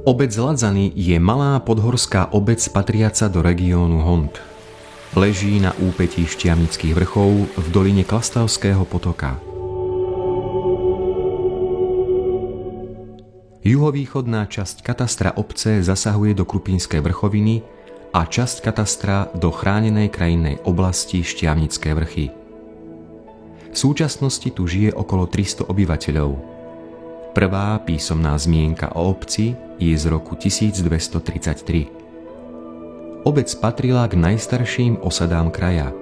Obec Ladzany je malá podhorská obec patriaca do regiónu Hont. Leží na úpetí Štiavnických vrchov v doline Klastavského potoka. Juhovýchodná časť katastra obce zasahuje do Krupínskej vrchoviny a časť katastra do chránenej krajinnej oblasti Štiavnické vrchy. V súčasnosti tu žije okolo 300 obyvateľov. Prvá písomná zmienka o obci je z roku 1233. Obec patrila k najstarším osadám kraja.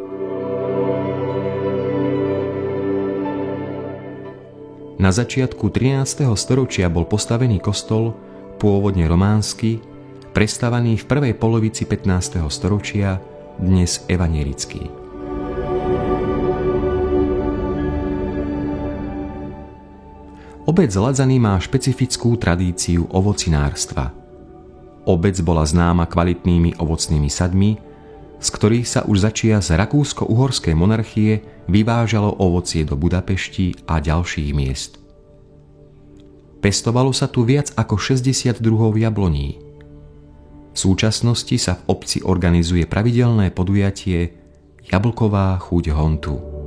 Na začiatku 13. storočia bol postavený kostol, pôvodne románsky, prestavaný v prvej polovici 15. storočia, dnes evanjelický. Obec Ladzany má špecifickú tradíciu ovocinárstva. Obec bola známa kvalitnými ovocnými sadmi, z ktorých sa už začias Rakúsko-uhorskej monarchie vyvážalo ovocie do Budapešti a ďalších miest. Pestovalo sa tu viac ako 60 druhov jabloní. V súčasnosti sa v obci organizuje pravidelné podujatie Jablková chuť Hontu.